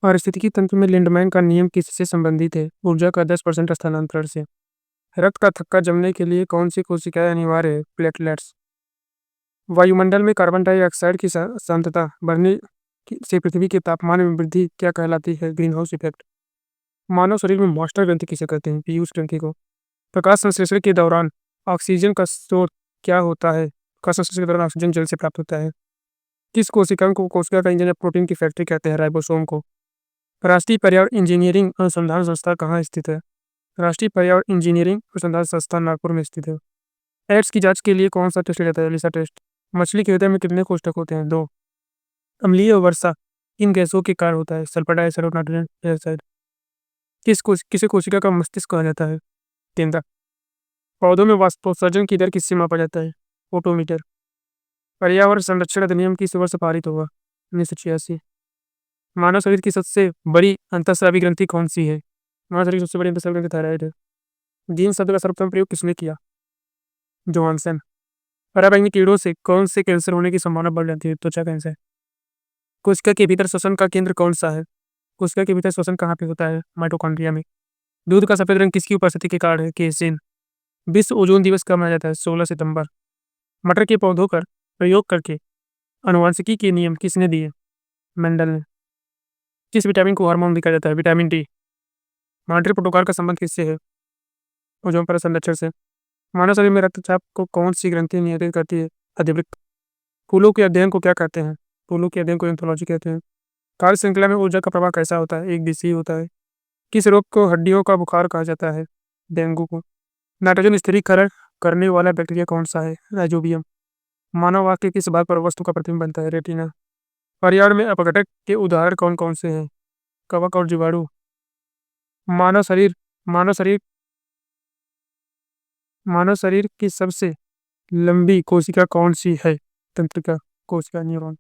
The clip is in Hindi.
पारिस्थितिकी तंत्र में लिंडमैन का नियम किससे संबंधित है? ऊर्जा का 10% स्थानांतरण से। रक्त का थक्का जमने के लिए कौन सी कोशिकाएं अनिवार्य है? प्लेटलेट्स। वायुमंडल में कार्बन डाइऑक्साइड की सांद्रता बढ़ने से पृथ्वी के तापमान में वृद्धि क्या कहलाती है? Green house effect. मानव शरीर में मास्टर ग्रंथि किसे कहते हैं? पीयूष ग्रंथि को। प्रकाश संश्लेषण के दौरान ऑक्सीजन का स्रोत क्या होता है? प्रकाश संश्लेषण के दौरान ऑक्सीजन जल से प्राप्त होता है। किस कोशिका को कोशिका का इंजन या प्रोटीन की फैक्ट्री कहते हैं? राइबोसोम को। राष्ट्रीय पर्यावरण इंजीनियरिंग अनुसंधान संस्था कहाँ स्थित है? राष्ट्रीय पर्यावरण इंजीनियरिंग अनुसंधान संस्थान नागपुर में स्थित है। एड्स की जांच के लिए कौन सा टेस्ट लिया जाता है? ELISA test. मछली के हृदय में कितने कोष्ठक होते हैं? दो। अम्लीय वर्षा किन गैसों के कारण होता है? सल्फर डाइऑक्साइड और नाइट्रोजन डाइऑक्साइड। किसे कोशिका का मस्तिष्क कहा जाता है? केंद्रक। पौधों में वाष्पोत्सर्जन की दर किससे मापा जाता है? फोटोमीटर। पर्यावरण संरक्षण अधिनियम किस वर्ष पारित हुआ? 1986। मानव शरीर की सबसे बड़ी अंतःस्रावी ग्रंथि कौन सी है? मानव शरीर की सबसे बड़ी अंतःस्रावी ग्रंथि थायराइड है। जीन शब्द का सर्वप्रथम प्रयोग किसने किया? जॉनसन। पराबैंगनी कीड़ों से कौन से कैंसर होने की संभावना बढ़ जाती है? त्वचा कैंसर। कोशिका के भीतर श्वसन का केंद्र कौन सा है? कोशिका के भीतर श्वसन कहाँ पे होता है? माइटोकॉन्ड्रिया में। दूध का सफेद रंग किसकी उपस्थिति के कारण है? केसिन। विश्व ओजोन दिवस कब मनाया जाता है? 16 सितंबर। मटर के पौधों पर प्रयोग करके आनुवंशिकी के नियम किसने दिए? मेंडल ने। किस विटामिन को हार्मोन भी कहा जाता है? Vitamin D. मॉन्ट्रियल प्रोटोकॉल का संबंध किससे है? ओजोन परत संरक्षण से। मानव शरीर में रक्तचाप को कौन सी ग्रंथि नियंत्रित करती है? अधिवृक्क। फूलों के अध्ययन को क्या कहते हैं? फूलों के अध्ययन को एंथोलॉजी कहते हैं। कार्य श्रृंखला में ऊर्जा का प्रवाह कैसा होता है? एक दिशीय होता है। किस रोग को हड्डियों का बुखार कहा जाता है? डेंगू को। नाइट्रोजन स्थिरीकरण करने वाला बैक्टीरिया कौन सा है? राइजोबियम। मानव आँख के किस भाग पर वस्तु का प्रतिबिंब बनता है? रेटिना। पर्यावरण में अपघटक के उदाहरण कौन कौन से हैं? कवक और जीवाणु। मानव शरीर मानव शरीर मानव शरीर की सबसे लंबी कोशिका कौन सी है? तंत्रिका कोशिका, न्यूरॉन।